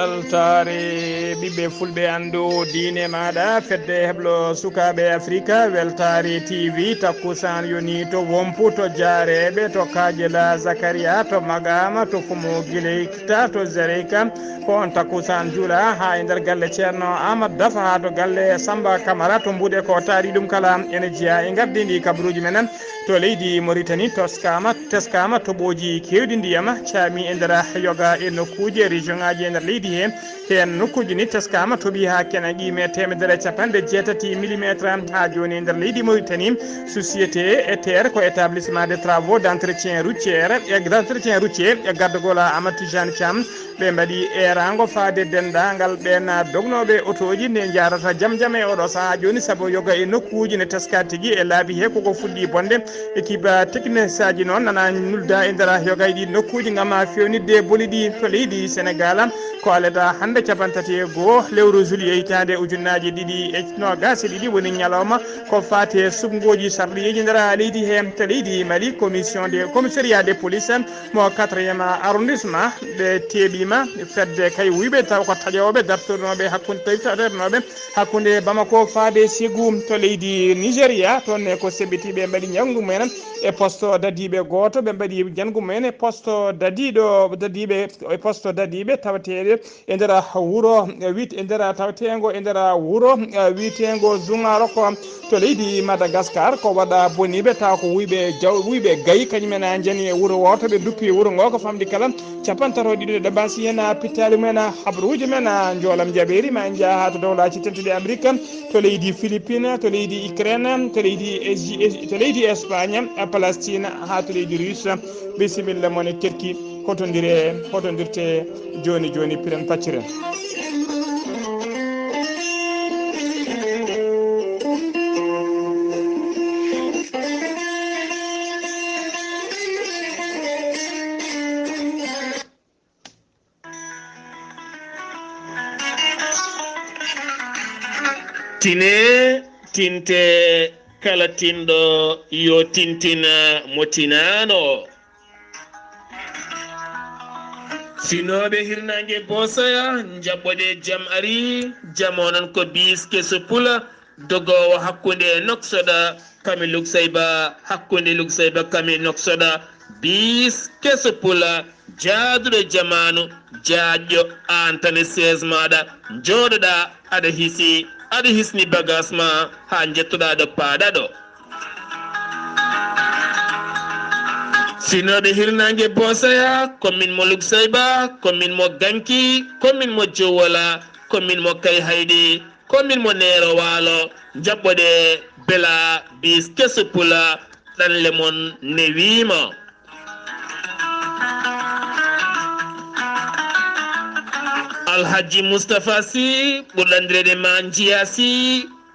weltare ɓiɓɓe fulɓe andu diine maɗa fedde heblo sukaɓe africa weltare tv takkusan yoni to wompu to jaareɓe to kajela zacharia to magama to fumo guileykta to zereyka ko on takkusan juula ha e nder galle ceerno amadou dafa ha to galle samba camara to mbuuɗe ko taari ɗum kala ene jeeya e gardidi kabaruji menen to leydi Mauritanie teskama toɓoji kewɗi ndiyama caami e nder yoga e nokkuji région ngaji e nder leydi he hen nokkuji ni teskama tooɓi ha kena qime temedere capanɗe jeetati millimétre ha joni e nder leydi Mauritanie société e terre ko établissement de travaux d'entretien routier e gardogol Amadou Tijani Thiam ɓe mbaɗi erango faade dendagal ɓen dognoɓe otoji nde jarata jaam jaam e oɗo saaha joni saabu yoga e nokkuji ne teska tigui e laabi he koko fuɗɗi bonde équipe technique saji noon nana nulda e nder yoga e ɗi nokkuji gam fewnidde boliɗi to leydi Sénégal ko aleda hande capantati e goho lewru juillet hitande ujunnaji ɗiɗi e nogas e ɗiɗi woni ñalawma ko fate subgoji sarɗiyeji nder leydi he to leydi Mali commissariat de police mo 4e arrondissement ɓe teeɓima fedde kay wuyɓe taw ko taƴoɓe dartornoɓe hakkude tawitatoɓe hakkude Bamako faade Ségou to leydi Nigéria toon ko seɓɓitiɓe mbaɗi ñangu mumen e poste dadiɓe goto ɓe mbaɗi jangu mumen e poste dadiɓe tawateɗe e nder wuuro e nder tawatego e nder wuuro witego Zumaro ko to leydi Madagascar ko waɗa boniɓe taw ko wuyɓe gayi kañumen jani e wuuro woto ɓe duppi wuuro ngo ko famɗi kala capantato ɗiɗo ɗe basi hen pittali mumen habruji men joolam jaɓeri ma en jaaha to dowlaji tentude Amérique to leydi Philippines to leydi Ukraine to leydi Espagne Palestine ha to leydi Russe bisimilla mone tekki hotodirte joni piren pacciren tine tinte kala tinɗo yo tintina mo tinano finoɓe hirnangue bosoya jaɓɓoɗe jaam ari jaam onon ko bis keso pula dogowo hakkude noksoɗa kami luksayba hakkude luksayba kami noksoɗa bis keso pula jaaduɗo jamanu jaƴƴo an tane 16 maɗa joɗoɗa aɗa hisni bagas ma ha jettoɗa ɗo paaɗa ɗo finoɓe hirnangue bosaya komin mo luksayba komin mo ganki komin mo jowola komin mo kay hayɗi komin mo nero walo jaɓɓoɗe bela bis keso pula ɗanle mon newima Alhaji Moustapha Sy ɓurɗandirede ma jiya Sy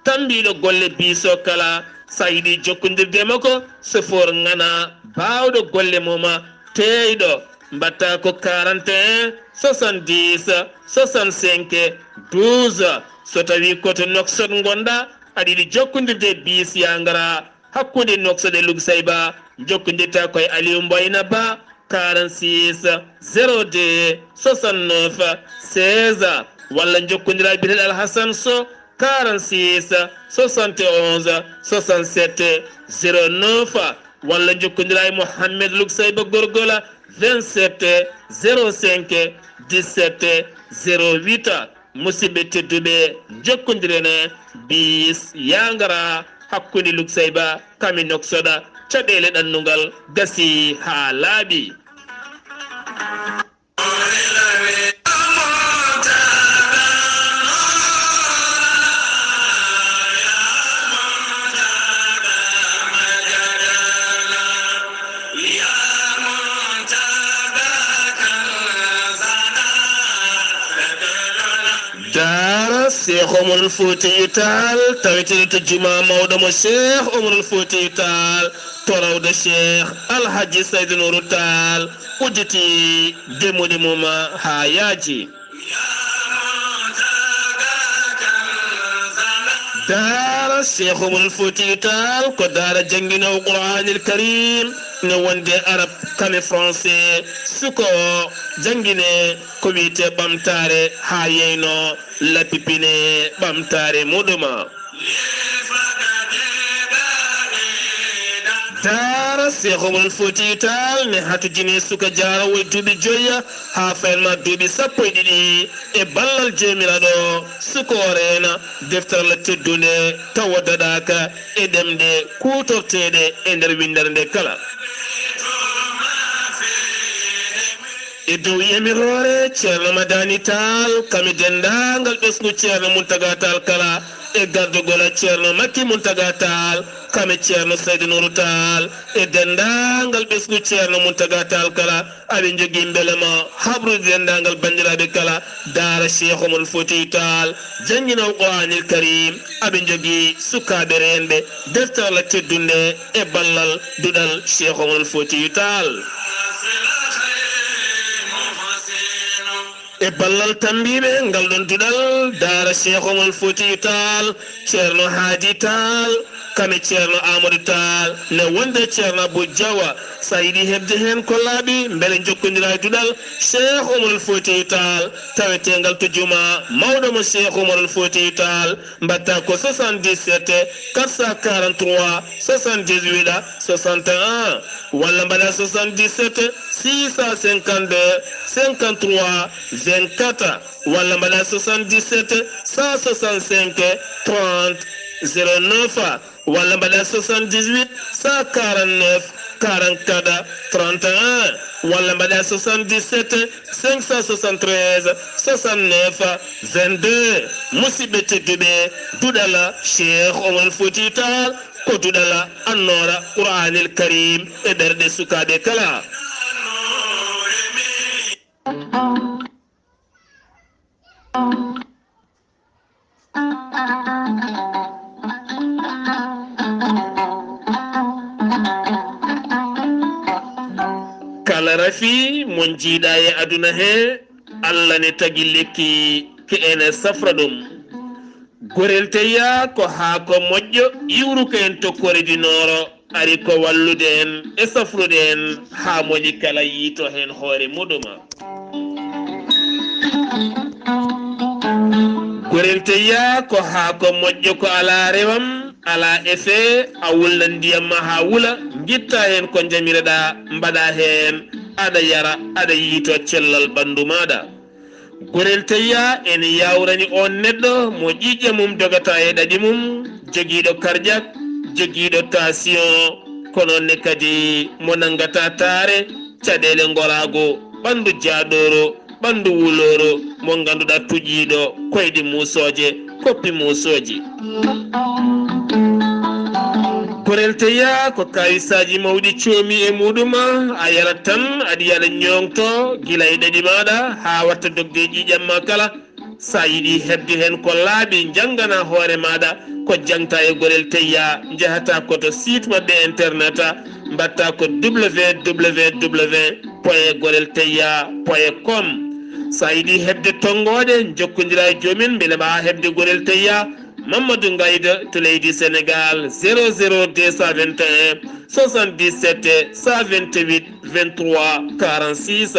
tambiɗo golle biso kala sayiɗi jokkodirde makko sofor ngana bawɗo golle moma teyɗo mbatta ko 41 70 65 12 so tawi koto noksot gonɗa aɗiɗi jokkodirde bis yangara hakkude noksoɗe lugsayba jokkodirta koye Aliou Mboyna Ba 46 02 69 16 walla jokkodira biyeteɗo Alhassane Sow 46 71 67 09 walla jokkodira e Mouhamed Luksayba Gorgola 27 05 17 08 musidɓe tedduɓe jokkodirene bis yangara hakkude Luksayba kami noksoɗa caɗele ɗannugal gasi ha laaɓi dara Cheikh Omarul Foutiyou Tall tawetede to juma mawɗo mo Cheikh Omarul Foutiyou Tall torawde Cheikh Alhaji Saydou Nourou Tall udditi demude mum ha yaaji dara Cheikh Omarul Foutiyou Tall ko dara jangguinowo Qur'anil Karim ne wonde arab kame français suko jangine ko wiyete ɓamtare ha yeyno lapipine ɓamtare muɗuma dara Cheikh Omar Fouti Tall ne hatujini suka jarawol duuɓi joyya ha fayma duuɓi 12 e ballal jomiraɗo sukorena deftarla teddude tawa daɗaka e ɗemɗe kutorteɗe e nder windere nde kala e dow yamirore ceerno Madani Tall kami dendagal ɓesgu ceerno Muntaga Tall kala e gardogola ceerno Makki Muntaga Tall kame ceerno Saydou Nourou Tall e dendagal ɓesgu ceerno Muntaga Tall kala aɓe jogui beelema habrude dendagal bandiraɓe kala daara Cheikh Omar Fouti Tall jangguinal Qur'anil Karim aɓe jogui sukaɓe renɓe deftarla teddunde e ballal duɗal Cheikh Omar Fouti Tall e ballal tambiɓe ngal ɗon duɗal daara Cheikh Omar Fouti Tall ceerno Hadi Tall kame ceerno Amadou Tall ne wonde ceerno Abou Diawa sa yiɗi hebde hen kollaɓi beele jokkodira e duɗal Cheikh Omar Fouti Tall tawetegal to juma mawɗo mo Cheikh Omar Fouti Tall mbatta ko 77 443 78 61 walla mbaɗa 77 652 53 24 walla mbaɗa 77 165 30 09 walla mbaɗa 78 149 44 31 walla mbaɗa 77 573 69 22 musidɓe tedduɓe duɗala Cheikh Omar Fouti Tall ko duɗala annora Qur'anil Karim e ɓerɗe sukaɓe kala kala rafi mon jiiɗa e aduna he Allah ne tagi lekki ke ene safra ɗum gorel teya ko haako moƴƴo iwru ko en tokkore dinoro ari ko wallude en e safrude en ha moƴi kala yiito hen hoore muɗuma gorel teya ko haako moƴƴo ko ala rewam ala effet a wulla ndiyam ma ha wula gitta hen ko jamireɗa mbaɗa hen aɗa yara aɗa yiito cellal ɓandu maɗa gorel teya en yawrani on neɗɗo mo ƴiƴƴe mum dogata e ɗaɗi mum joguiɗo cardiaque joguiɗo tension kononne kadi mo nangata taare caɗele gorago ɓandu jaɗoro ɓandu wuloro mo ganduɗa tuƴiɗo koyɗe musoje koppi musoji gorel teya ko kayisaji mawɗi coomi e muɗuma a yarat tan aɗa yaɗa ñongto guila e ɗaɗi maɗa ha watta dogde ƴiƴamma kala sa yiɗi hebde hen ko laaɓi janggana hoore maɗa ko jangta e gorel teya jahata koto site mabɓe internet mbatta ko www.gorelteya.com sa yiɗi hebde tonggode jokkodira e jomin beele ma hebde gorel teya Mamadou Gaïda to leydi Sénégal 00221 77 128 23 46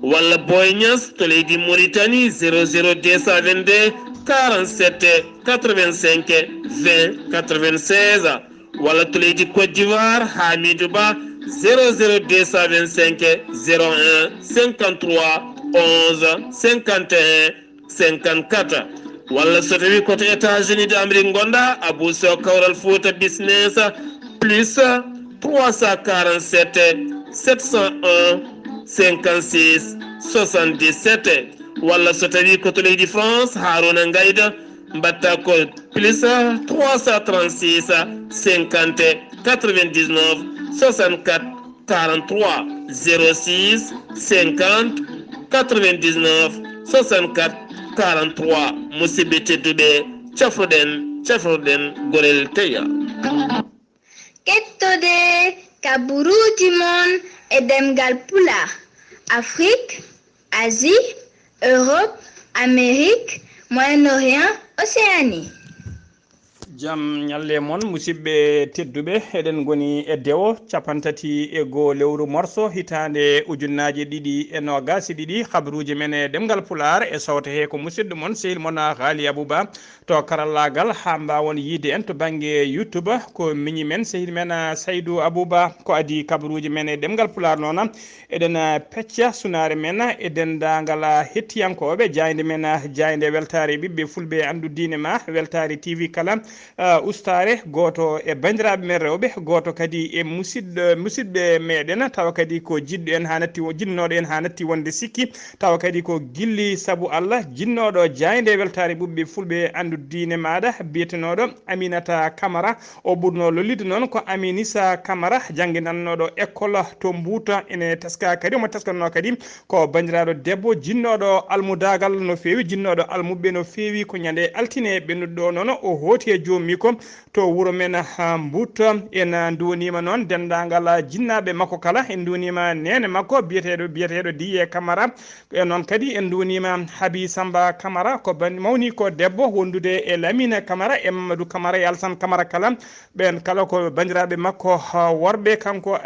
walla Boy Niass to leydi Mauritanie 00222 47 85 20 96 walla to leydi Côte d'Ivoire Hamidou Ba 00225 01 53 11 51 54 walla so tawi koto États-Unis d'Amérique gonɗa Abou Sow Kawral Fouta business plus 347 701 56 77 walla so tawi koto leydi France Harouna Gaïda mbatta ko plus 336 50 99 64 43 06 50 99 64 43 musidɓe tedduɓe cafroɗen gorel teya kettode kaburuji mon e ɗemngal pulaar Afrique, Asie, Europe, Amérique, Moyen-Orient, Océanie. jam nyalle mon musidɓe tedduɓe eɗen goni e dewo capantati e goo lewru morso hitande ujunnaji ɗiɗi e nogasi ɗiɗi habaruji men e ɗemgal pulaar e sawta he ko musidɗo mon sehil mon Ghalii Abuu Bah to karallagal ha mbawon yiide en to banggue YouTube ko miñi men sehil men Saydou Abou Bah ko adi kabaruji men e ɗemgal pulaar noon eɗen pecca sunare men e dendagal hettiyankoɓe jayde men jayde weltare ɓiɓɓe fulɓe andu diine ma weltare TV kala ustare goto e bandiraɓe men rewɓe goto kadi e musidɓe meɗen tawa kadi ko jiɗɗo en ha natti jinnoɗo en ha natti wonde sikki tawa kadi ko gilli saabu Allah jinnoɗo jayde weltare ɓiɓɓe fulɓe andu diine maɗa biyetenoɗo Aminata Camara o ɓurno lollide noon ko Aminissa Camara jangguinannoɗo école to Mbuuta ene teska kadi omo teskanno kadi ko bandiraɗo debbo jinnoɗo almudagal no fewi jinnoɗo almuɓe no fewi ko ñande altine ɓennuɗo noon o hooti e joomum ko to wuro men Mbuuta en duwonima noon dendagal jinnaɓe makko kala en duwonima nene makko biyeteɗo Diye Camara e noon kadi en duwonima Habi Samba Camara ko mawni ko debbo wondude e Lamine Camara e Mamadou Camara e Alsan Camara kala ɓen kala ko bandiraɓe makko worɓe kanko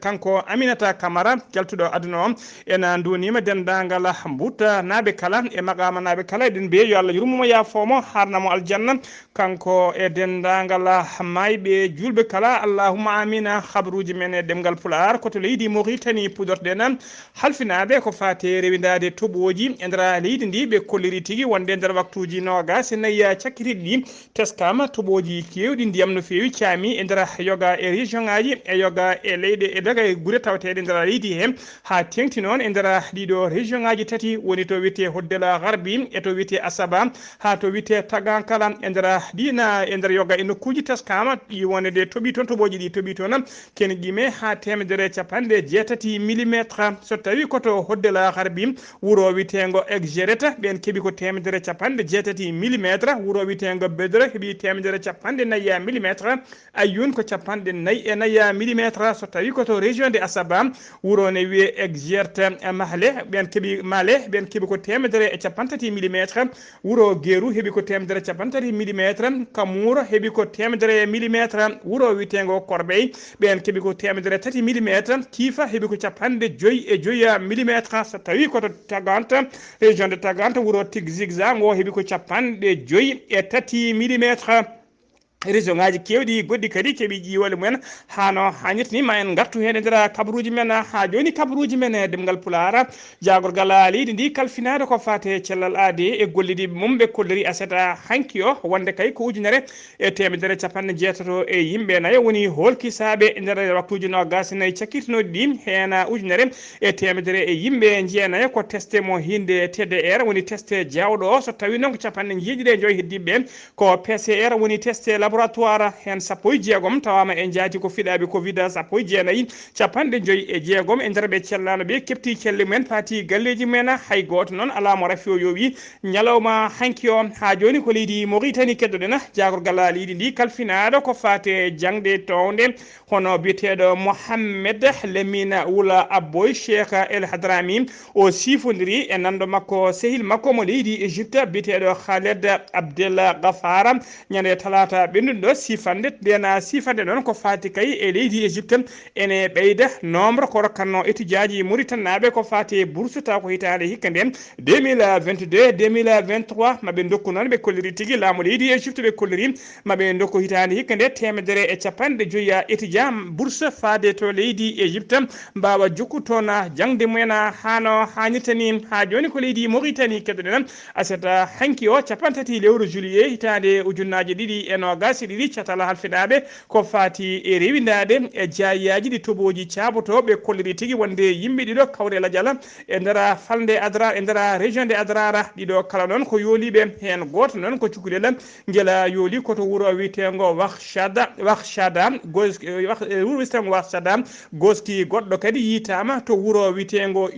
kanko Aminata Camara jaltuɗo aduna o en duwonima dendagal Mbuuta naɓe kala e Magama naɓe kala eɗen mbiya yo Allah yurmomo yafomo harnamo aljanna kanko e dendagal mayɓe julɓe kala allahumma amina habaruji men e ɗemgal pulaar koto leydi Mauritanie pudorɗen halfinaɓe ko fate rewidade toɓoji e nder leydi ndi ɓe kolliri tigui wonde nder waktuji nogas nayyi cakkitiɗi ɗi teskama toɓoji kewɗi ndiyam no fewi caami e nder yoga e région ngaji e yoga e leyɗe e daga e guure tawateɗe nder leydi he ha tengti noon e nder ɗiɗo région ngaji tati woni to wiyete Hoddela Garbi e to wiyete Asaba ha to wiyete Tagankala e nder ɗina e nder yoga e nokkuji teskama ɗi wonde toɓi toon toɓoji ɗi toɓi toon ken guime ha 1.6 millimétre so tawi koto Hoddela Garbi wuro witego Exgereta ɓen keeɓi ko 1.6 millimétre wuro witego Bedre heeɓi 1.4 millimétre Ayoun ko 4 millimétre so tawi koto région de Asaba wuro ne wiye Exgerte Mahle ɓen keeɓi ko 1.3 millimétre wuro Guérou heeɓi ko 1.3 millimétre Kamour heeɓi ko 1 millimétre wuro witego Corbeil ɓen keeɓi ko 3 millimétre Kifa heeɓi ko 5 millimétre so tawi koto Tagante région de Tagante wuro Tigzigza ngo heeɓi ko 5 millimétre région ngaji kewɗi goɗɗi kadi keeɓi ƴiwole mumen hano hannirta ni ma en gartu hen e nder kabaruji men ha joni kabaruji men e ɗemgal pulaar jagorgal leydi ndi kalfinade ko fate cellal aade e gollidiɓe mum ɓe kolliri aseta hanki o wonde kay ko ujunere e 1.6 e yimɓe nayo woni holkisaɓe e nder waktuji nogas nayyi cakkitinoɗi ɗi hen ujunere e 100 e yimɓe jeenayo ko testé mo hinde TDR woni testé jawɗo o so tawi noon ko 1.5 heddiɓe ko PCR woni testé laboratoire hen 16 tawama e jaati ko fiɗaɓe Covid 19 5 e nder ɓe cellano ɓe kepti celle mumen paati galleji men hay goto noon ala mo rafi o yowi ñalawma hanki o ha joni ko leydi Mauritanie keddoɗen jagorgal leydi ndi kalfinaɗo ko fate jangde towde hono biyeteɗo Mohammed Lemina Wula Abboy Cheikh El Hadrami o sifodiri e nanɗo makko sehil makko mo leydi Égypte biyeteɗo Khaled Abdel Ghaffara ñande talata ɓennuɗo sifande noon ko fati kay e leydi Égypte ene ɓeyda nombre ko rokkanno étudiant Mauritanie naɓe ko fati bourse taw ko hitande hikka nden 2022 2023 maɓe dokku noon ɓe kolliri tigui laamu leydi Égypte ɓe kolliri maɓe dokku hitande hikka nde 150 étudiant bourse faade to leydi Égypte mbawa jokku toon jangde mumen hano hannirta ni ha joni ko leydi Mauritanie keddoɗen aseta hanki o 30 lewru juillet hitande ujunnaje ɗiɗi e nogas ɗiɗi catala halfinaɓe ko fati e rewidade e jayiyaji ɗi toɓoji caboto ɓe kolliri tigui wonde yimɓe ɗiɗo kawre ladial e nder falde Adrar e nder région de Adrar ɗiɗo kala noon ko yooliɓe hen goto noon ko cukalel guela yooli koto wuro witego Warshada goski goɗɗo kadi yitama to wuro witego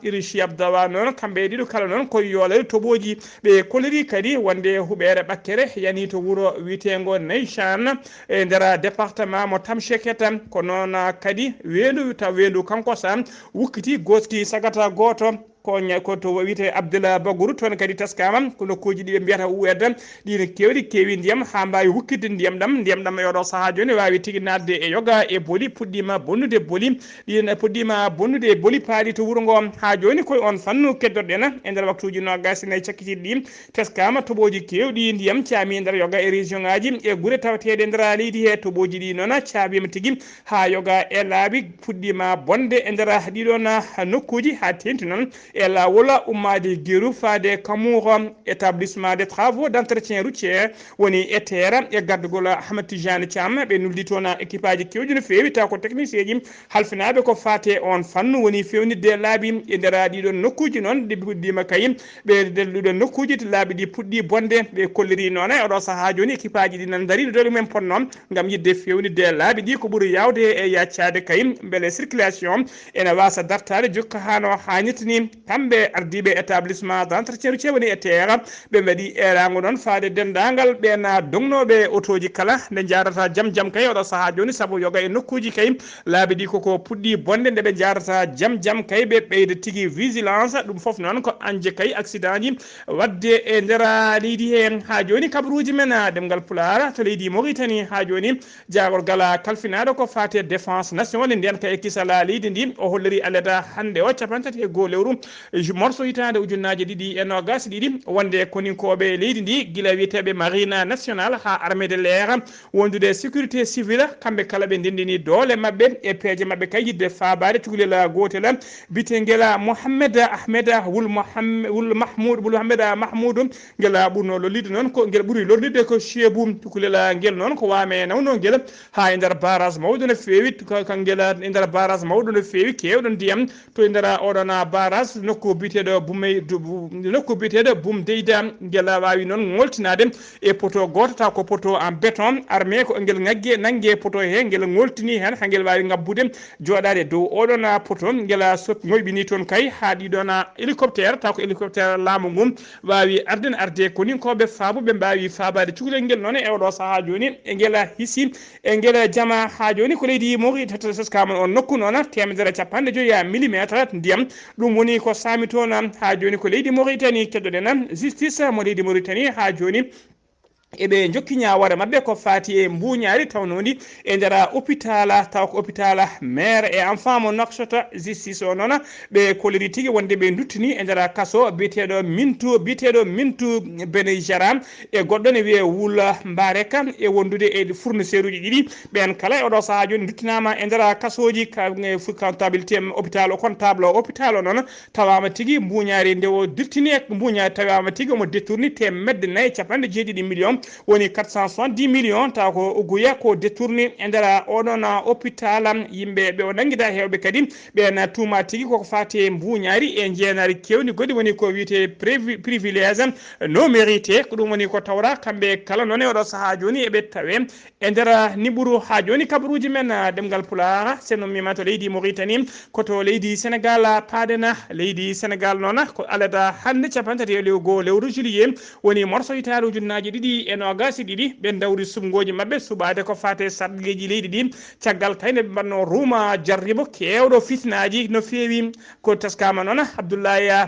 Irishi Abdawa noon kamɓe ɗiɗo kala noon ko yoolere toɓoji ɓe kolliri kadi wonde huɓere ɓakkere yani to wuro witego Neyshan e nder département mo Tamshéket ko noon kadi wendu kanko sa wukkiti goski sagata goto ko to wiyete Abdullah Bagourou toon kadi taskama ko nokkuji ɗi ɓe mbiyata uwedda ɗino keewi ndiyam ha mbawi wukkide ndiyam ɗam e oɗo saaha joni wawi tigui nadde e yoga e booli puɗɗima bonnude booli ɗin puɗɗima bonnude booli paaɗi to wuuro ngo ha joni koye on fannu keddorɗen e nder waktuji nogas nayyi cakkitiɗi ɗi teskama toɓoji kewɗi ndiyam caami nder yoga e région ngaji e guure tawateɗe nder leydi he toɓoji ɗi noon caabima tigui ha yoga e laaɓi puɗɗima bonde e nder ɗiɗon nokkuji ha tenti noon e lawol ummade gueru faade kamour établissement des travaux d'entretien routier woni ETR e gaddugol Ahmed Tidiane Thiam ɓe nuldi toon équipe aji kewji no fewi taw ko technicien ji halfinaɓe ko fate on fannu woni fewnidde laaɓi e nder ɗiɗon nokkuji noon ɗi puɗɗima kay ɓe ɗiɗon nokkuji to laaɓi ɗi puɗɗi bonde ɓe kolliri noon e oɗo saaha joni équipe aji ɗi nan daari dole mumen ponno gam yidde fewnidde laaɓi ɗi ko ɓuuri yawde e yaccade kay beele circulation ene wasa dartade jokka hano hannirta ni kamɓe ardiɓe établissement d' entretien routier woni ETR ɓe mbaɗi erago noon faade dendagal ɓena dognoɓe autoji kala nde jarata jaam kay oɗo saaha joni saabu yoga e nokkuji kay laaɓi ɗi koko puɗɗi bonde nde ɓe jarata jaam kay ɓe ɓeyda tigui vigilance ɗum foof noon ko anje kay accident ji wadde e nder leydi he ha joni kabaruji men ɗemngal pulaar to leydi Mauritanie ha joni jagol gala kalfinaɗo ko fate défense nationale nden kay kisala leydi ndi o holliri aleda hande o capantati e goho lewru morso hitande ujunnaje ɗiɗi e nogas ɗiɗi wonde koninkoɓe leydi ndi guila wiyeteɓe marine nationale ha armée de l'air wondude sécurité civile kamɓe kala ɓe ndendini doole mabɓe e peeje mabɓe kay yidde fabade cukalel gotel bitengel Mohamed Ahmed wul Mohamed Mahmoudou ngel ɓurno lollide noon ko ngel ɓuuri lollide ko cheibou cukalel ngel noon ko wame nawno ngel ha e nder barrage mawɗo no fewi kangel e nder barrage mawɗo no fewi kewɗo ndiyam to e nder oɗon barrage nokku biteɗo boum deyda ngel wawi noon goltinade e poto goto taw ko poto en béton armé ko ngel nanggue poto he ngel goltini hen ha ngel wawi ngabbude joɗade dow oɗon poto ngel moƴɓini toon kay ha ɗiɗon hélicoptère taw ko hélicoptère laamu ngum wawi arde koninkoɓe faabuɓe mbawi fabade cukalel ngel noon e oɗo saaha joni e ngel hisi e ngel jama ha joni ko leydi Mauritanie teskama on nokku noon 150 millimètre ndiyam ɗum woni ko sami toon ha joni ko leydi Mauritanie keddoɗen justice mo leydi Mauritanie ha joni eɓe jokki ñawore mabɓe ko fati e mbuñari tawnodi e nder hôpital taw ko hôpital mère et enfant mo Nouakchott justice o noon ɓe koliri tigui wonde ɓe duttini e nder kaso biteɗo mintu bene jaram e goɗɗo ne wiye wuula mbareka e wondude e fournisseur uji ɗiɗi ɓen kala e oɗo saaha joni duttinama e nder kasoji comptabilité hôpital o comptable o hôpital o noon tawama tigui mbuñari nde o duttini e mbuñari tawama tigui omo détourni 497 millions woni 470 millions taw ko guya ko détourné e nder oɗon hôpital yimɓe ɓe o nanguida hewɓe kadi ɓen tuma tigui koko fati mbuñari e jeenari kewni goɗɗi woni ko wiyete privilège non mérité ko ɗum woni ko tawra kamɓe kala noon e oɗo saaha joni eɓe tawe e nder niɓuru ha joni kabaruji men ɗemgal pulaar seno mima to leydi Mauritanie koto leydi Sénégal paadena leydi Sénégal noon ko alada hande capantati e lewru juillet woni morso hitare ujunnaji ɗiɗi e nogasi ɗiɗi ɓe dawri sumgoji mabɓe suɓade ko fate sarɗeji leydi ɗi caggal kayne ɓe mbanno ruuma jarribo kewɗo fitnaji no fewi ko teskama noon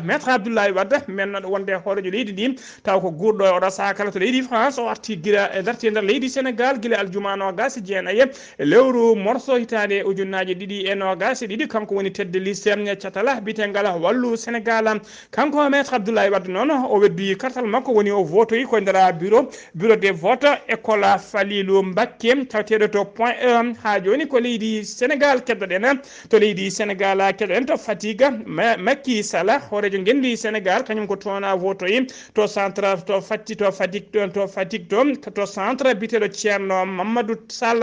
maître Abdoulaye Wade men ɗo wonde hoorejo leydi ɗi taw ko gurɗo e oɗo saaha kala to leydi France o arti guila e darti e nder leydi Sénégal guila aljuma nogasi jeenayi lewru morso hitande ujunnaji ɗiɗi e nogasi ɗiɗi kanko woni tedde liste catala bitengal wallu Sénégal kanko maître Abdoulaye Wade noon o weddi kartal makko woni o votoyi ko nder bureau de vote école Falilou Mbacké taweteɗo to point 1 ha joni ko leydi Sénégal keddoɗen to leydi Sénégal keddoɗen to Fatiga Macky Sall horejo gendi Sénégal kañum ko toon votoyi to centre to Fatick to centre biteɗo ceerno Mamadou Sall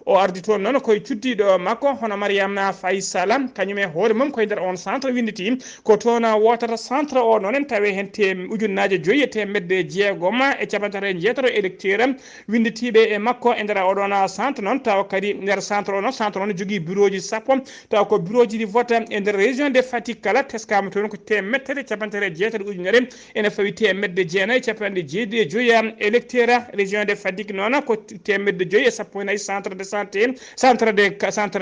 o ardi toon noon koye cuddiɗo makko hono Mariama Faye Sall kañum e hoore mum koye nder on centre winditi ko toon wotata centre o noon en tawe hen ujunnaje 5 temedde jeegom e capantati jeetato électeur winditiɓe e makko e nder oɗon centre noon taw kadi nder centre o noon jogui bureau ji sappo taw ko bureau ji ɗi vote e nder région de Fatick kala teskama toon ko temedere capantere jeetati ujunere ene fawi temedde jeenayyi capanɗe jeeɗiɗi e électeur région de Fatick noon ko temedde joyyi e sappo e nayyi centre de santé centre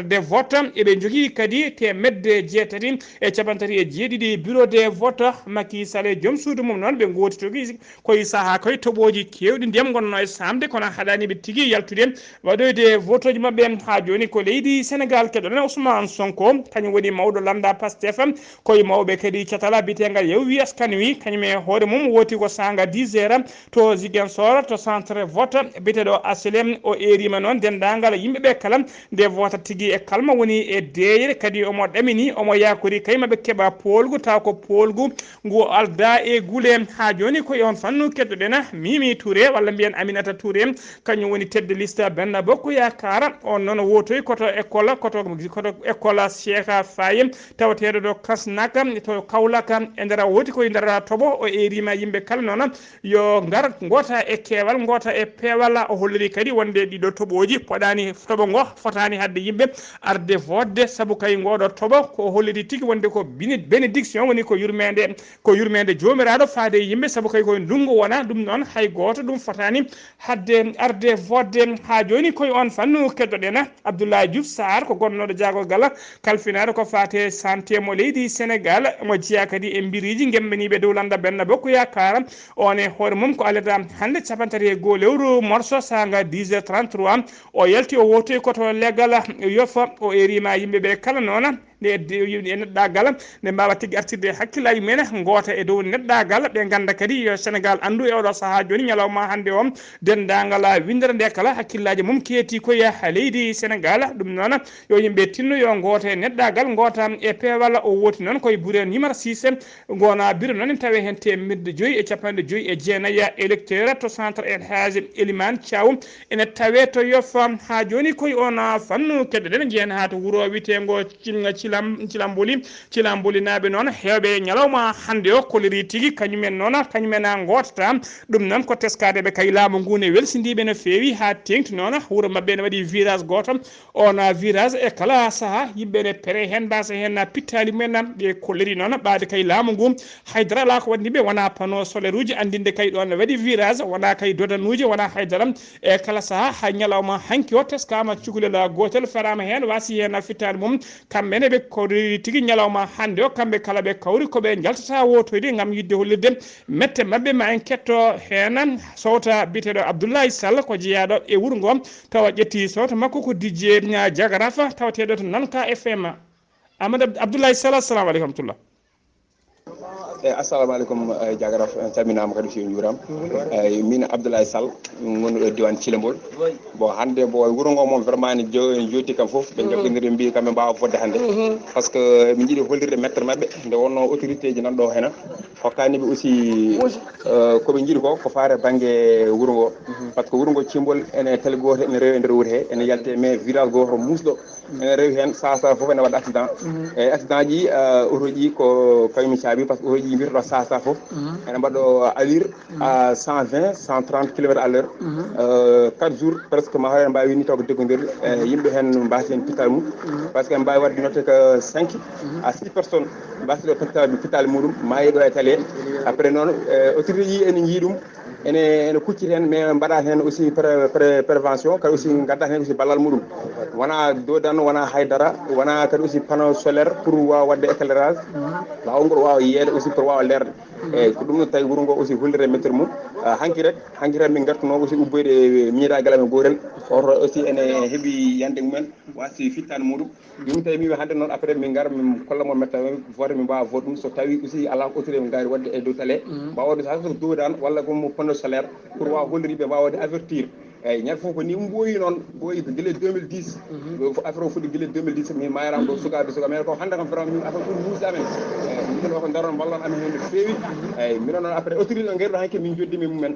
de vote eɓe jogui kadi temedde jeetati e capantati e jeeɗiɗi bureau de vote Macky Sall e joom suudu mum noon ɓe gootitoki koye saaha koye toɓoji kewɗi ndiyam gonno e samde kono haɗaniɓe tigui yaltude waɗoyde vote uji mabɓe ha joni ko leydi Sénégal keɗoɗen Ousmane Sonko kañum woni mawɗo lamda Pastef koye mawɓe kadi catala bitegal Yewwi Askan Wi kañum e hoore mum woti ko sanga 10 heures to Ziguinchor to centre vote biteɗo aslem o erima noon dendagal yimɓeɓe kala nde vote tigui e kalma woni e deeyre kadi omo ɗamini omo yakori kaymaɓe keeɓa polgu taw ko polgu ngu alda e guule ha joni ko on fannu keddoɗen Mimi Touré walla mbiyen Aminata Touré kañum woni tedde liste Benno Bokk Yakar on noon wotoyi koto école école Cheikh Faye tawateɗo ɗo Kasnack to Kaolack e nder woti koye nder toɓo o erima yimɓe kala noon yo gar gota e keewal gota e peewal o holliri kadi wonde ɗiɗo toɓoji poɗani toɓo ngo fotani hadde yimɓe arde vodde saabu kay ngoɗo toɓo ko holliri tigui wonde ko bénédiction woni ko yurmede jomiraɗo faade yimɓe saabu kay koye ndungu wona ɗum noon hay goto ɗum fotani hadde arde vodde ha joni koye on fannu keddoɗen Abdoulaye Diouf Sarr ko gonnoɗo jagorgal kalfinaɗo ko fate santé mo leydi Sénégal mo jeeya kadi e biriji gembaniɓe dow landa Benno Bokk Yakar on e hoore mum ko alata hande capantati e goho lewru morso sanga 10h33 o yalti o wotoyi koto leggal yofa o erima yimɓeɓe kala noon e neɗɗagal nde mbawa tigui artirde hakkillaji mumen goota e dow neɗɗagal ɓe ganda kadi yo Sénégal andu e oɗo saaha joni ñalawma hande o dendagal windere nde kala hakkillaji mum keeti koye leydi Sénégal ɗum noon yo yimɓe tinno yo goota e neɗɗagal goota e peewal o woti noon koye bureau numéro 6 gona bureau noon tawe hen temedde joyyi e capanɗe joyyi e jeenayyi électeur to centre El Hadji Elimane Thiaw ene tawe to yofa ha joni koye on fannu keddoɗen jeen ha to wuuro witego Cilamboli naaɓe noon hewɓe ñalawma hande o koliri tigui kañumen noon kañumen gotata ɗum noon ko teskadeɓe kay laamu ngu ne welsidiɓe no fewi ha tengti noon wuuro mabɓe ne waɗi virage goto on virage e kala saaha yimɓe ne peere hen mbasa hen pittali mumen ɗe koliri noon ɓaade kay laamu ngu haydara ala ko wanniɓe wona panneau solaire uji andinde kay ɗon ne waɗi virage wona kay dodanuji wona haydara e kala saaha hay ñalawma hanki o teskama cukalel gotel ferama hen wasi hen fittali mum kamɓene ɓe kawri tigui ñalawma hande o kamɓe kala ɓe kawri koɓe jaltata wotoyde gam yidde hollirde mette mabɓe ma en ketto hen sowta biteɗo Abdoulaye Sall ko jeeyaɗo e wuuro ngo tawa ƴetti sowta makko ko Didier Diagarafa tawateɗo to Nanka FM Amadou Abdoulaye Sall assalamu aleykum rahmatullah assalamu aleykum Diagaraf calminama kadi so juuram min Abdoulaye Sall gonɗo diwan Thilembol bon hande bo wuuro ngo moom vraiment ne joti kam foof ɓe jaɓɓodiri mbi kamɓe mbawa fodde hande par ce que min jiiɗi hollirde mettere mabɓe nde wonno autorité ji nanɗo hen hokkaniɓe aussi koɓe jiiɗi ko faare banggue wuuro ngo par ce que wuuro ngo Cimbol ene télé goto ene rewi e nder wuuro he ene yalte mais village goto musɗo ene rewi hen sasa foof ene waɗa accident e accident ji auto ji ko kañum caabi par ce que auto ji mbiyatoɗo sasa foof ene mbaɗo allure à 120 130 kilomètres à l'heure 4 jours presque ma hoore mbawi ni taw ko deggodirde yimɓe hen mbasi hen pittali mum par ce que mbawi wadde noté que 5 à 6 personnes mbasiɗo pittali muɗum mayiɗo e télé après noon autorité ji ene jii ɗum ene kucciti hen mais mbaɗa hen aussi prévention kadi aussi gadda hen aussi ballal muɗum wona dodan wona haydara wona kadi aussi panneau solaire pour wawa wadde éclairage lawol ngol wawa yeede aussi pour wawa lerde eyyi ko ɗum ɗo tawi wuuro ngo aussi hollire météo mum hanki rek min gartuno aussi ubboyde miñiragal amen gotel oto aussi ene heeɓi yande mumen wasi fittane muɗum yum tawi mimi hande noon après min gara min kollamo météo vote min mbawa vote ɗum so tawi aussi ala ko autorité mo gari wadde e dow télé mbawde sa so dodan walla komo panneau solaire pour wawa holliriɓe mbawde avertir eyyi ñande foof ko ni ɓooyi noon ɓooyi guila 2010 affaire o fuɗɗi guila 2010 mi mayram ɗo sukaɓe mais ko hande kam vraiment min affaire ɗum muusi amen minen o ko daron wallon amen hen no feewi eyyi minen noon après autorité o gueɗo hanke min joddimi mumen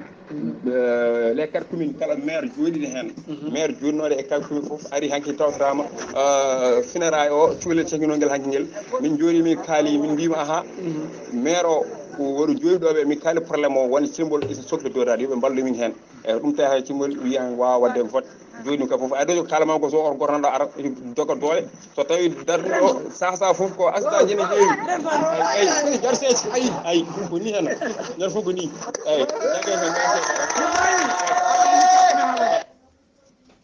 les 4 communes kala maire joɗiɗi hen maire joɗinoɗo e 4 communes foof ari hanke tawtama funérailles o cukalel cekkinoguel hanke nguel min jooɗi min kaali min mbima maire o ko woru joyɗoɓe mi kala probléme o woni symbole sohli dodade yoɓe ballu min hen eyyi ɗum tawi hay symbole wiya wawa wadde vote joni ka foof aɗa kalama ko so on gornoɗo ara doga doole so tawi darɗo sasa foof ko asdaji ne ƴeewi eyyi jarseji ayi ko ni hen nder foof ko ni eyyi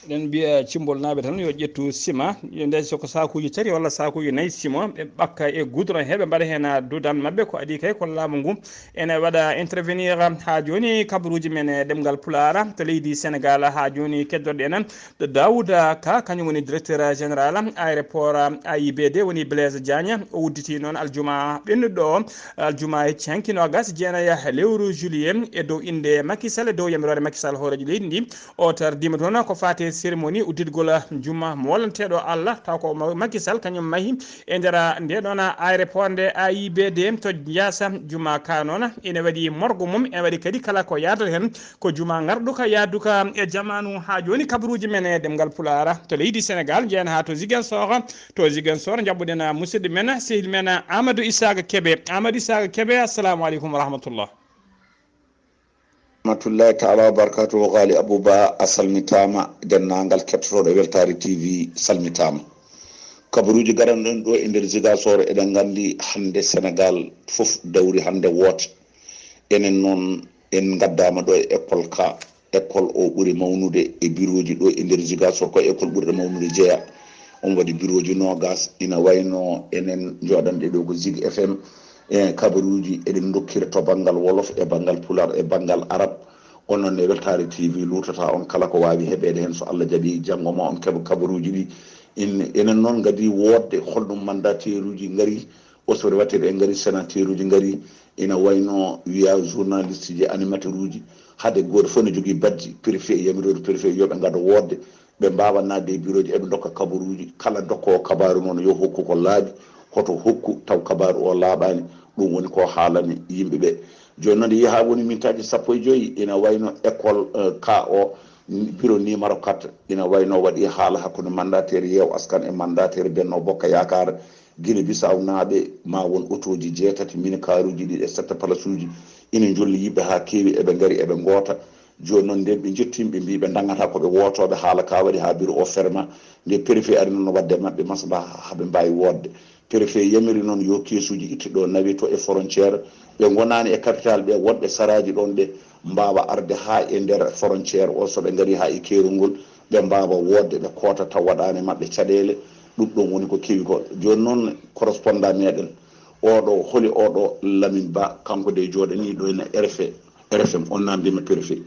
eɗen mbiya cimbol naaɓe tan yo ƴettu ciment nde soko sakuji 4 walla sakuji 4 ciment ɓe ɓakka e goudron he ɓe mbaɗa hen dudan mabɓe ko adi kay ko laamu ngu ene waɗa intervenir ha joni kabaruji men e ɗemgal pulara to leydi Sénégal ha joni keddorɗe enen ɗo Daouda Ka kañum woni directeur général aéroport AIBD woni Blaise Diagne o udditi noon aljuma ɓennuɗo o aljuma e cankinogas jeenaya lewru juillet e dow inde Macky Sall e dow yamirore Macky Sall hooreji leydi ndi o tardima toon ko fate cérémonie udditgol juma mo wollanteɗo Allah taw ko Macky Sall kañum mahi e nder nde ɗon aéroport nde AIBD to Diassa juma ka noon ene waɗi morgue mum ene waɗi kadi kala ko yadata hen ko juma garduka yaduka e jamanu ha joni kabaruji men e ɗemgal pulara to leydi Sénégal jeena ha to Ziguinchor jabɓuɗen musidɗo men sehil men Amadou Issaga Kébé assalamu aleykum wa rahmatullah. rahmatullahi taala wa barakatuhu. Ghalii Abuu Bah a salmitama dennagal kettotoɗo weltare TV salmitama. kabaruji garanɗon ɗo e nder Ziguinchor eɗen gandi hande Sénégal foof dawri hande woote enen noon en gaddama ɗo e école ka école o ɓuuri mawnude e bureau ji ɗo e nder Ziguinchor ko école ɓurɗo mawnude jeeya on waɗi bureau ji nogas ina wayno enen joɗanɗe ɗo ko Zig FM e kabaruji eɗen dokkira to banggal wolof e banggal pular e banggal arab onon e weltare TV lutata on kala ko wawi heɓede hen so Allah jaaɓi janggo ma on keeɓa kabaruji ɗi enen noon gadi wodde holɗum mandataire uji gaari osore watteɗe e gaari sénateur uji gaari ina wayno wiya journaliste ji animateur uji haade goto fof ne jogui badji préfet yamirode préfet yoɓe gada wodde ɓe mbawa nadde e bureau ji eɓe dokka kabaruji kala dokkowo kabaru noon yo hokku ko laaɓi hoto hokku taw kabaru o laaɓani ɗum woni ko haalani yimɓeɓe joni noon yeeha woni mintaji 15 ina wayno école ka o bureau numéro 4 ina wayno waɗi haala hakkude mandataire yeew askan e mandataire Benno Bokk Yakar Guinée Bissau naaɓe ma won auto ji 6 minikaruji ɗi e 7 place uji ina jolli yimɓe ha keewi eɓe gaari eɓe goota joni noon nden ɓe jettimi ɓe mbi ɓe dagata koɓe wotoɓe haala ka waɗi ha bureau o ferma nde préfet ari noon wadde mabɓe maslaha haɓe mbawi wodde préfet yamiri noon yo keesuji ittuɗo nawi to e frontiére ɓe gonani e capital ɓe wonɓe saraji ɗon ɓe mbawa arde ha e nder frontiére o soɓe gaari ha e keerungol ɓe mbawa wodde ɓe koota taw waɗani mabɓe caɗele ɗum ɗon woni ko keewi ko joni noon correspondant meɗen oɗo holi oɗo Lamine Ba kanko de joɗani ɗo ene RFM on namdima préfet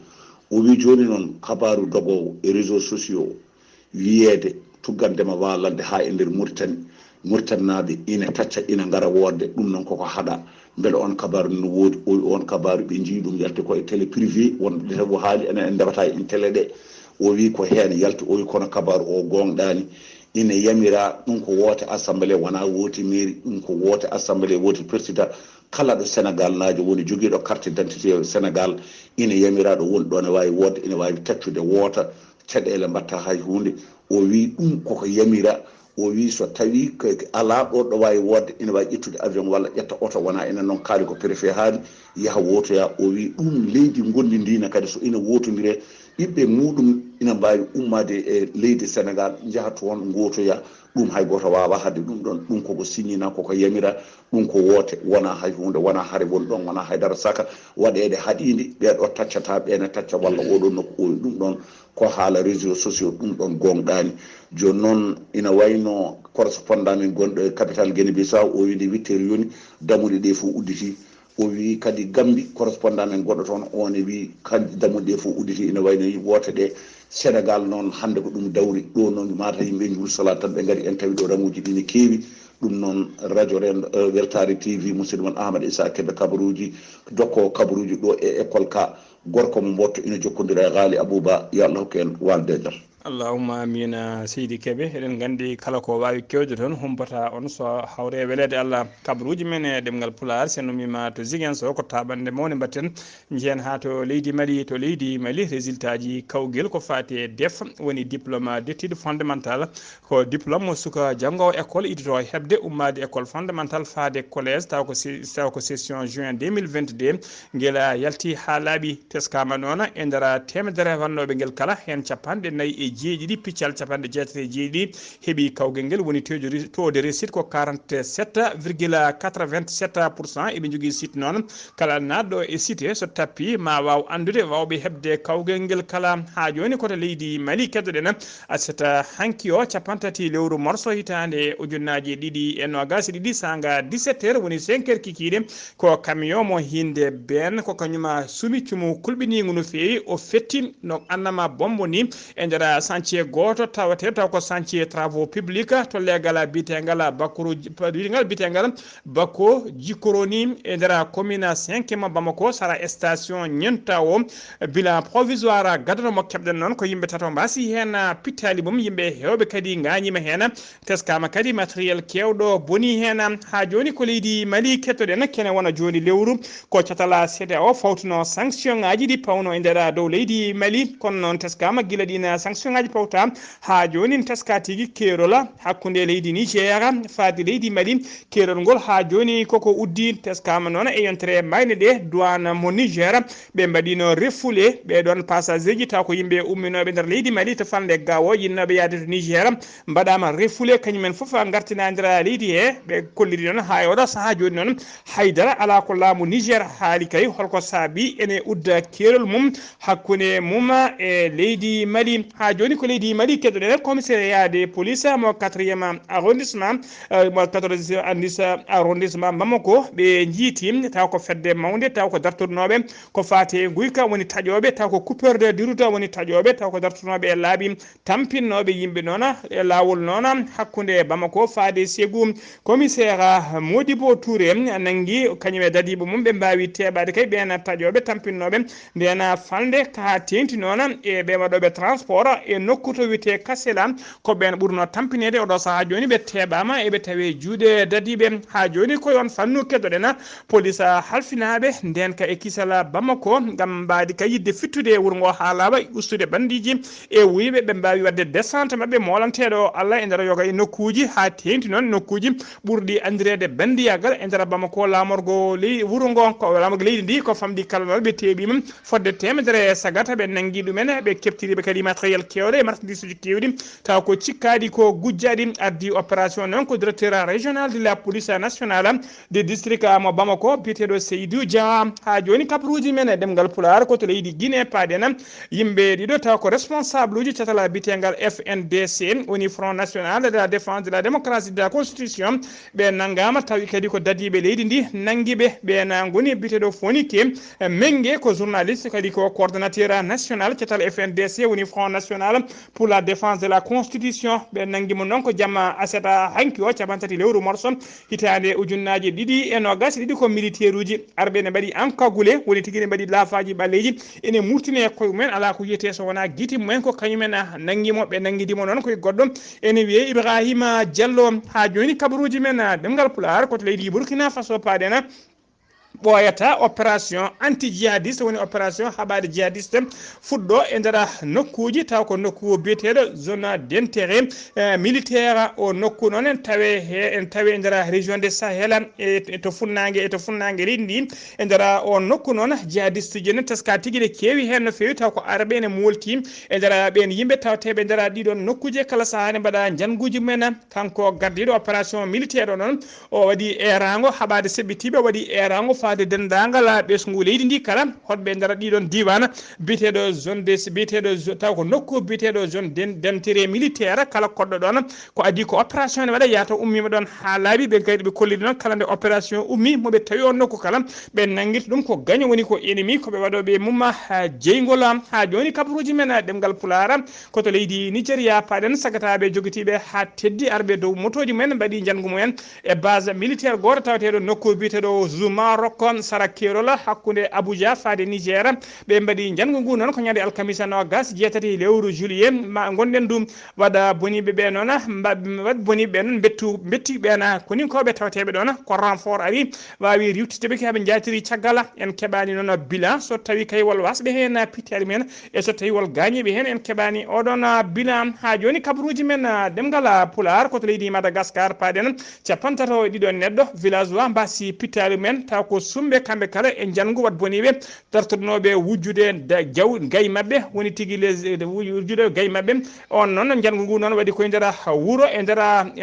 o wi joni noon kabaru dogowo e réseaux sociaux wiyede tuggandema walande ha e nder Mauritanie naɓe ina tacca ina gara wodde ɗum noon koko haɗa beele on kabaru no woodi on kabaru ɓe jii ɗum yalti koye télé privé wonɓe ɗewo haali enen en ndewata en télé ɗe o wi ko hen yalti o wi kono kabaru o gonɗani ina yamira ɗum ko woote assemblé wona wooti mairie ɗum ko woote assemblé wooti président kala ɗo Sénégal najo woni joguiɗo carte d'identité Sénégal ina yamiraɗo woni ɗo ne wawi wodde ina wawi taccude woota caɗele mbatta hay hunde o wi ɗum koko yamira o wi so tawi ala ɗo wawi wodde ina wawi ƴettude avion walla ƴetta oto wona enen noon kaali ko préfet haali yaaha wotoya o wi ɗum leydi gondi ndina kadi so ina wotodire ɓiɓɓe muɗum ina mbawi ummade e leydi Sénégal jaaha toon gotoya ɗum hay goto wawa hadde ɗum ɗon ɗum koko signina koko yamira ɗum ko woote wona hay hunde wona haare woni ɗon wona haydara saka waɗede haaɗide ɓeɗo taccata ɓene tacca walla oɗon nokku oyi ɗum ɗon ko haala réseaux sociaux ɗum ɗon gonɗani joni noon ina wayno correspondant min gonɗo e capital Guinée Bissau o wi nde 8 heures yoni damuɗe ɗe fof udditi o wi kadi Gambie correspondant men goɗɗo toon on e wi kadi damuɗe ɗe fof udditi ina wayno woote ɗe Sénégal noon hande ko ɗum dawri ɗo noon mata yimɓe julsala tan ɓe gaari en tawi ɗo ramuji ɗi ne keewi ɗum noon radio ren weltare TV musidɗo mon Ahmad Issa keɓe kabaruji dokko kabaruji ɗo e école ka gorko mo motto ina jokkodira e Ghalii Abuu Bah yo Allah hokku en walde e jaam. allahumma amina seydi keɓe eɗen gandi kala ko wawi kewde toon humpata on so hawre welede Allah kabaruji men e ɗemngal pulaar sen numima to Ziguinchor ko taɓande mawde mbatten jeen ha to leydi Mali résultat ji kawguel ko fati e def woni diplôme d'étude fondamentale ko diplôme suka janggowo école idito hebde ummade école fondamentale faade collège taw ko session juin 2022 guela yalti ha laaɓi teskama noon e nder temedere wannoɓe guel kala hen capanɗe nayyi e jeeɗiɗi piccal capanɗe jeetati e jeeɗiɗi heeɓi kawgel ngel woni taux de réussite ko 47,87% eɓe jogui site noon kala naɗɗo e site so tappi ma waw andude wawɓe hebde kawgel ngel kala ha joni koto leydi Mali keddoɗen asata hanki o capantati lewru morso hitande ujunnaji ɗiɗi e nogas ɗiɗi sanga 17h woni 5h kikiɗe ko camion mo hinde ben ko kañuma sumi cumu kulɓinigu no fewi o fetti no annama bombo ni e nder chantier goto tawate taw ko chantier travaux publics to legal bitegal bitegal Bako Jikoroni e nder commune 5 mo Bamako sara station ñenta o bilan provisoire gadano mo kebden non ko yimbe tato mbasi hen pittali mum yimbe hewbe kadi ngañima hen teskama kadi matériel kewdo boni hen ha joni ko leydi Mali kettoden kene wona joni lewru ko catala CEDEAO fawtuno sanction ngaji di pawno e nder dow leydi Mali kono non teskama gila dina sanction ngaji pawta ha joni teska tigi kerola hakkunde leydi Niger faadi leydi Mali kerol ngol ha joni koko uddi teskama non e yontere mayne de douane mo Niger be mbadino refoulé be don passager ji taw ko yimbe umminobe nder leydi Mali to fande gawo yinnobe yaade to Niger mbadama refoulé kanyumen fof gartina nder leydi he be kolliri non ha odo saha joni non haydara ala ko laamu Niger haali kay holko saabi ene udda kerol mum hakkunde mum e leydi Mali ha joni ko leydi Mali keddoɗen commissariat de police mo 4e arrondissement mo 14e arrondissement Bamako ɓe jiiti taw ko fedde mawde taw ko dartornoɓe ko fate guyka woni taƴoɓe taw ko coupeur de diruta woni taƴoɓe taw ko dartornoɓe e laaɓi tampinnoɓe yimɓe noon e lawol noon hakkunde Bamako faade Ségou commissaire Modibo Touré nangi kañum e dadiɓe mum ɓe mbawi teɓade kay ɓen taƴoɓe tampinnoɓe ndena falde ka tenti noon e ɓe waɗoɓe transport e nokku to wiyete Kasela ko ɓen ɓurno tampinede oɗo saha joni ɓe teɓama eɓe tawe juuɗe dadiɓe ha joni ko yon fannu keddoɗen police halfinaɓe nden ka e kisala Bamako gam mbadi ka yidde fittude e wuuro ngo ha laaɓa ustude bandiji e wiɓe ɓe mbawi wadde descente mabɓe molanteɗo Allah e nder yoga e nokkuji ha tenti noon nokkuji ɓurɗi andirede bandiyagal e nder Bamako lamorgo wuuro ngo ko lamorgo leydi ndi ko famɗi kala ɓe teɓima fodde temedere sagata ɓe nangui ɗumen ɓe keftiriɓe kadi matériel kewɗe e marchandise uji kewɗi taw ko cikkadi ko gujjaɗi addi opération noon ko directeur régional de la police nationale de district mo Bamako biteɗo Seydou Dia ha joni kabaruji men e ɗemgal pulaar ko to leydi Guinée paaden yimɓe ɗiɗo taw ko responsable uji catala bitegal FNDC woni Front National de la Défense de la Démocratie de la Constitution ɓe nangama tawi kadi ko dadiɓe leydi ndi nanguiɓe ɓen goni biteɗo Fonike Mengue ko journaliste kadi ko coordonnateur national catal FNDC woni Front National pour la Défense de la Constitution ɓe nanguimo noon ko jamma aseta hanki o capantati lewru morso hitande ujunnaji ɗiɗi e nogas ɗiɗi ko militaire uji arɓe ne mbaɗi encagulé woni tigui ne mbaɗi laafaji ɓalleji ene murtini e koye mumen ala ko yiyete so wona guiti mumen ko kañumen nanguimo ɓe nanguidimo noon koye goɗɗo ene wiye Ibrahima Diallo ha joni kabaruji men ɗemgal pulaar koto leydi Burkina Faso paaden ɓoyata opération anti djihadiste woni opération haɓade djihadiste fuɗɗo e nder nokkuji taw ko nokku biyeteɗo zone d'intérêt militaire o nokku noon en tawe e nder région de Sahel e to funnague leydi ndi e nder o nokku noon djihadiste ji teska tigui ɗe kewi hen no fewi taw ko arabe ne molti e nder ɓen yimɓe tawteɓe nder ɗiɗon nokkuji kala sahane mbaɗa janguji mumen kanko gardiɗo opération militaire o noon o waɗi erago haɓade seɓɓitiɓe waɗi erago faade dendagal ɓesgu leydi ndi kala hoɗɓe nder ɗiɗon diwan biteɗo zone biteɗo taw ko nokku biteɗo zone d'intérêt militaire kala koɗɗo ɗon ko adi ko opération ne waɗa yata ummima ɗon ha laaɓi ɓe gayɗi ɓe kollidi noon kala nde opération ummi moɓe tawi on nokku kala ɓe nanguita ɗum ko gagne woni ko ennemi koɓe waɗoɓe mumma jeygol ha joni kabaruji men ɗemgal pulaar koto leydi Nigéria paɗen sagataɓe joguitiɓe ha teddi arɓe dow motoji mumen mbaɗi jangu mumen e base militaire goto tawateɗo nokku biteɗo Zoumarok tokko sara kerola hakkunde Abuja faade Niger ɓe mbaɗi janngo ngu noon ko ñande alkamisa nogas jeetati lewru juillet ma gonɗen ɗum waɗa boniɓe ɓe noon waɗ boniɓe ɓe noon betti ɓena koni koɓe tawateɓe ɗon ko renfort ari wawi riwtiteɓe heɓe jatiri caggal en keɓani noon bilan so tawi kay wol wasɓe hen pittali men e so tawi wol gañiɓe hen en keɓani oɗon bilan ha joni kabaruji men ɗemgal pulaar koto leydi Madagascar paɗen capantato e ɗiɗo neɗɗo village wa mbasi pittali men taw ko sumɓe kamɓe kala e janngu wat boniɓe dartotonoɓe wujjude gay mabɓe woni tigui wujjude gay mabɓe on noon janngu ngu noon waɗi koye nder wuuro e nder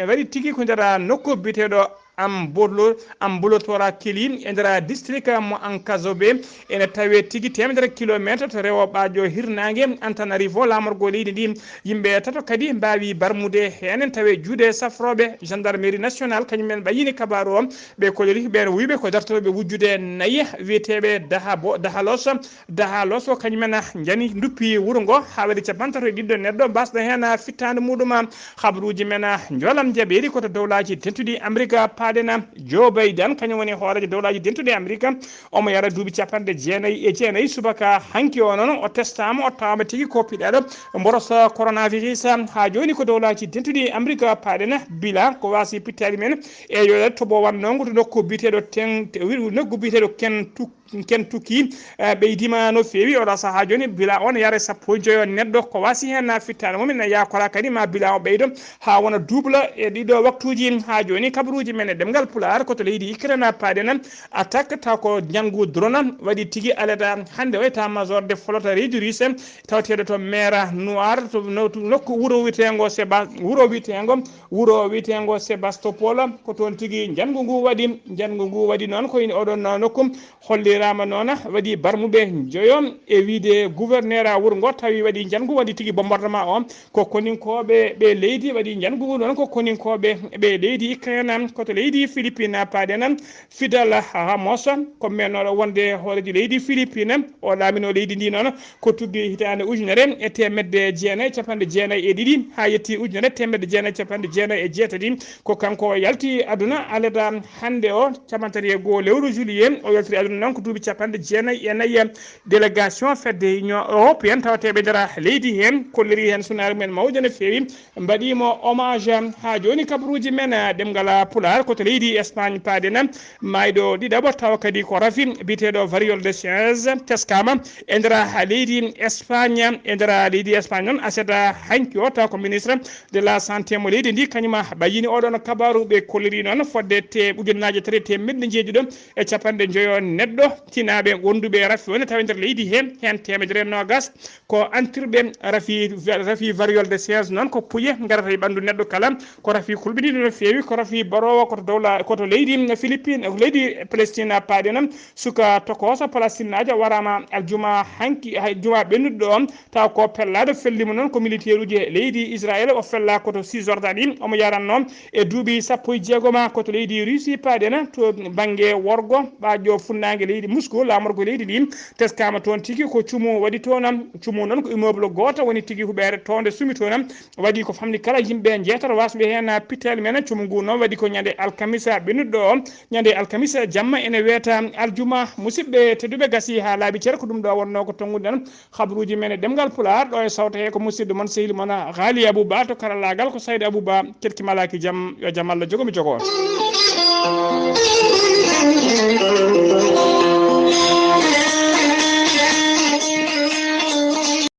waɗi tigui ko nder nokku biteɗo ambulatoire kili e nder district mo Ankazobe ene tawe tigui temedere kilométre to rewo ɓaajo hirnague Antananarivo lamorgo leydi ndi yimɓe tato kadi mbawi barmude hen tawe juuɗe safroɓe gendarmerie nationale kañumen ɓayini kabaru o ɓe kolori ɓen wiɓe ko dartoɓe wujjude nayyi wiyeteɓe dahalos o kañumen jani duppi wuuro ngo ha waɗi capantato e ɗiɗɗo neɗɗo mbasɗo hen fittande muɗum habaruji men jolam jaɓeri koto dowlaji tentuɗi Amérique paɗena Joe Biden kañum woni hoorejo dowlaji dentuɗe Amérique omo yara duuɓi capanɗe jeenayyi subaka hanki o noon o testama o tawama tigui ko piɗaɗo mboros coronavirus ha joni ko dowlaji dentuɗi Amérique paɗena bilan ko wasi pittali men e yo toɓo wannongo to nokku biteɗo nokku biteɗo ken tukki ɓeydima no fewi oɗo saaha joni bilan on yara sappo e joyo neɗɗo ko wasi hen fittade mumen yakora kadi ma bilan o ɓeydo ha wona double e ɗiɗo waktuji ha joni kabaruji men e ɗemgal pulaar koto leydi Ukraine paɗena attaque taw ko janggu drone waɗi tigui alada hande o état major de flotte leydi russe tawateɗo to mer noir to nokku wuuro witego Sébastopol ko toon tigui janggu ngu waɗi noon ko oɗon nokku hollirama noon waɗi barmuɓe joyo e wiide gouverneur wuuro ngo tawi waɗi janggu waɗi tigui bombardement o ko koninkoɓe ɓe leydi waɗi janggu ngu noon ko koninkoɓe ɓe leydi Ukraine koto leydi Philippine paɗena Fidel Ramos ko mennoɗo wonde hoorejo leydi Philippine o laamino leydi ndi noon ko tuggi hitande ujunere e temedde jeenayyi capanɗe jeenayyi e ɗiɗi ha yetti ujunere temedde jeenayyi capanɗe jeenayyi e jeetati ko kanko yalti aduna alada hande o capantati e goho lewru juillet o yaltiri aduna noon ko duuɓi capanɗe jeenayyi e nayyi délégation fedde union européenne tawateɓe nder leydi hen kolliri hen sunare men mawde no fewi mbaɗimo hommage ha joni kabaruji men ɗemgal pulaar koto leydi Espagne paɗena mayɗo ɗiɗaɓo tawa kadi ko rafi biteɗo variole de siège teskama e nder leydi Espagne noon aseda hanki o taw ko ministre de la santé mo leydi ndi kañuma ɓayini oɗon kabaru ɓe kolliri noon fodde ujunnaje 3 temedde jeeɗiɗo e capanɗe joyo neɗɗo tinaɓe wonduɓe rafi woni tawa nder leydi hen temedere nogas ko antirɓe rafi variole de siège noon ko puuye garata e ɓandu neɗɗo kala ko rafi kulɓiniɗo no fewi ko rafi barowo koto leydi Philippine leydi Palestine paɗena suka tokoso Palestine najo warama aljuma ɓennuɗo o taw ko pellade fellima noon ko militaire uji leydi Israël o fella koto Cisjordanie omo yaranno e duuɓi sappo e jeegoma koto leydi Russie paɗena to banggue worgo ɓajo funnague leydi Moscou lamorgo leydi ndi teskama toon tigui ko cuumu waɗi toon cuumu noon ko immeuble goto woni tigui huɓere tonde sumi toon waɗi ko famdi kala yimɓe jeetato wasɓe hen pittali men cuumu ngu noon waɗi ko ñande alkamisa ɓennuɗo o ñande alkamisa jamma ene wiyata aljuma musidɓe tedduɓe gasi ha laaɓi ceer ko ɗum ɗo wonno ko tonguɗen habaruji men e ɗemgal pulaar ɗo e sawta he ko musidɗo moon sehil moon Ghalii Abuu Bah to karallagal ko Saydou Abou Bah ketkimalaki jaam yo jaam Allah jogomi jogo